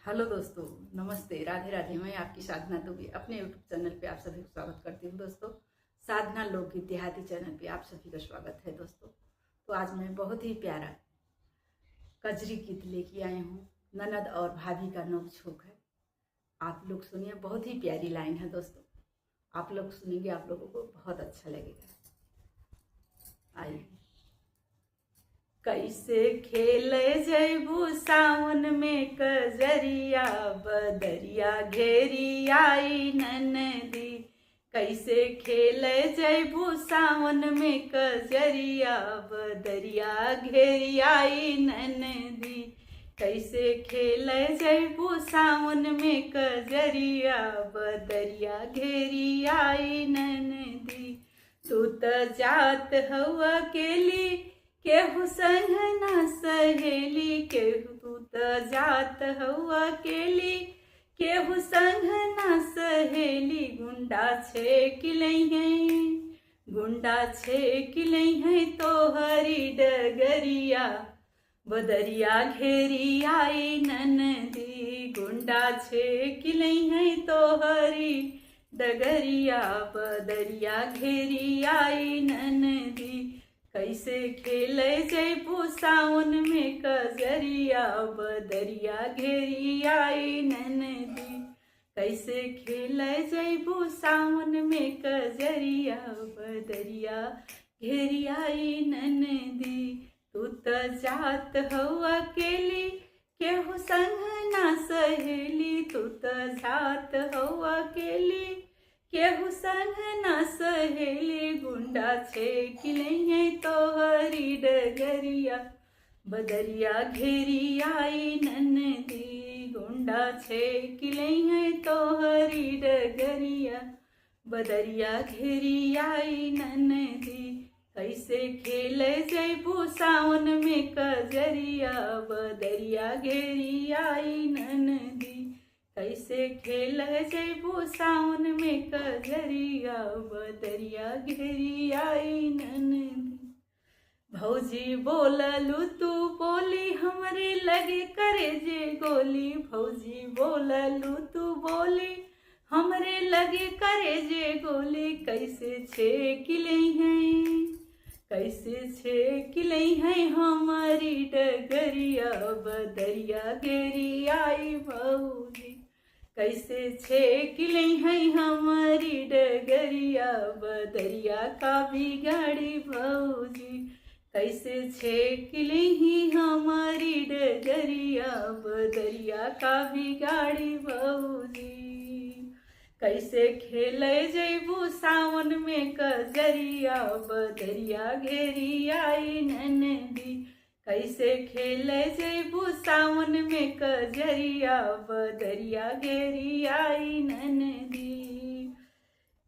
Hello दोस्तों, नमस्ते, राधे राधे। मैं आपकी साधना दुबे अपने यूट्यूब चैनल पे आप सभी को स्वागत करती हूँ दोस्तों। साधना लोकगीत देहाती चैनल पे आप सभी का स्वागत है दोस्तों। तो आज मैं बहुत ही प्यारा कजरी गीत लेके आई हूँ। ननद और भाभी का नोक-झोंक है। आप लोग सुनिए, बहुत ही प्यारी लाइन है दोस्तों। आप लोग सुनेंगे, आप लोगों को बहुत अच्छा लगेगा। आइए। कैसे खेले जैबू सावन में कजरिया, बदरिया घेरी आई ननदी। कैसे खेले जैबू सावन में कजरिया, बदरिया घेरी आई ननदी। कैसे खेले जैबू सावन में कजरिया, बदरिया घेरी आई ननदी। तू त जात हवा अकेली, केहू संग ना सहेली। केहू तू त जात हवा अकेली, केहू संग ना सहेली। गुंडा छेकिलई है, गुंडा छेकिलई है तोहरी डगरिया, बदरिया घेरी आई ननदी। गुंडा छेकिलई है तोहरी डगरिया, बदरिया घेरी आई ननदी। कैसे खेले जैबू सावन में कजरिया, बदरिया घेरी आई ननदी। कैसे खेले जैबू सावन में कजरिया, बदरिया घेरी आई ननदी। तू त जात हवा अकेली, केहू संग ना सहेली। तू त जात हवा अकेली, केहू संग ना सहेली। गुंडा छेकिलई है तोहरी डगरिया, बदरिया घेरी आई ननदी। गुंडा छेकिलई है तोहरी डगरिया, बदरिया घेरी आई ननदी। कैसे खेले जैबू सावन में कजरिया, बदरिया घेरी आई ननदी। कैसे खेले जैबू सावन में कजरिया, बदरिया घेरी आई ननदी। भौजी बोललू तू बोली, हमरे लगे करे जे गोली। भौजी बोललू तू बोली, हमरे लगे करे जे गोली। कैसे छेकिलई है, कैसे छेकिलई है हमारी डगरिया, बदरिया घेरी आई भौजी। कैसे छेकिलई है हमारी डगरिया, बदरिया का बिगाड़ी भौजी। कैसे छेकिलई ही हमारी डगरिया, बदरिया का बिगाड़ी भौजी। कैसे खेले जैबू सावन में कजरिया, बदरिया घेरी आई ननदी। कैसे खेले जैबू सावन में कजरिया, बदरिया घेरी आई ननदी।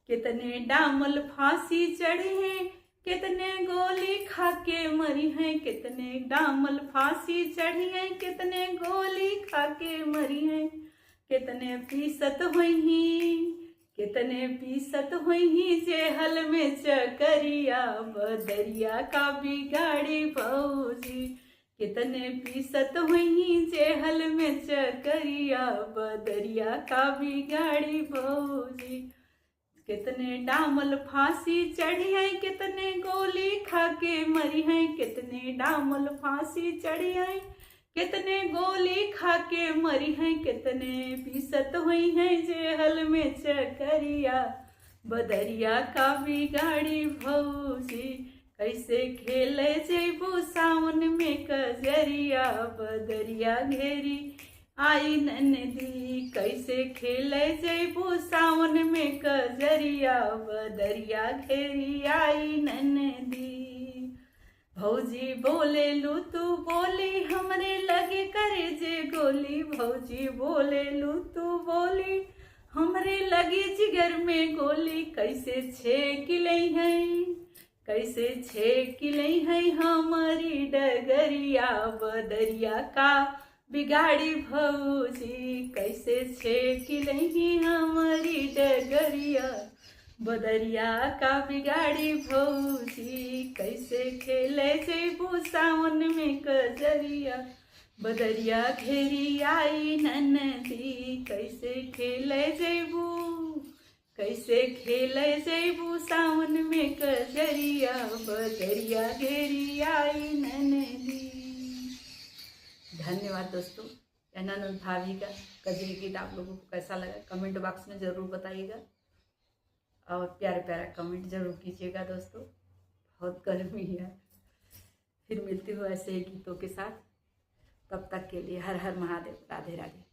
कितने डामल फांसी चढ़े हैं, कितने गोली खाके मरी हैं। कितने डामल फांसी चढ़ी हैं, कितने गोली खाके मरी हैं। कितने पीसत हुई, कितने पीसत हुई जेहल में चकरिया, बदरिया का बिगाड़ी भौजी। कितने पीसत हुई जेहल में चकरिया, बदरिया का बिगाड़ी भौजी। कितने डामल फांसी चढ़ी है, कितने गोली खाके मरी है। कितने डामल फांसी चढ़ी है, कितने गोली खाके मरी हैं। कितने पीसत हुई हैं जेहल में चकरिया, बदरिया का बिगाड़ी भौजी। कैसे खेले जैबू सावन में कजरिया, बदरिया घेरी आई ननदी। कैसे खेले जैबू सावन में कजरिया, बदरिया घेरी आई ननदी। भौजी बोलेलू तू बोली, हमरे लगे करे जे गोली। भौजी बोलेलू तू बोली, हमरे लगे जिगर में गोली। कैसे छेकिलई है, कैसे छेकिलई है हमारी डगरिया, बदरिया का बिगाड़ी भौजी। कैसे छेकिलई हमारी डगरिया, बदरिया का बिगाड़ी भौजी। कैसे खेले जैबू सावन में कजरिया, बदरिया घेरी आई ननदी, कैसे खेले जेबू, कैसे खेले जेबू सावन में कजरिया, बदरिया घेरी आई ननदी। धन्यवाद दोस्तों। ननद भाभी का कजरी गीत आप लोगों को कैसा लगा कमेंट बॉक्स में ज़रूर बताइएगा और प्यारे प्यारा कमेंट जरूर कीजिएगा दोस्तों। बहुत गर्मी है। फिर मिलती हूँ ऐसे ही गीतों के साथ। तब तक के लिए हर हर महादेव, राधे राधे।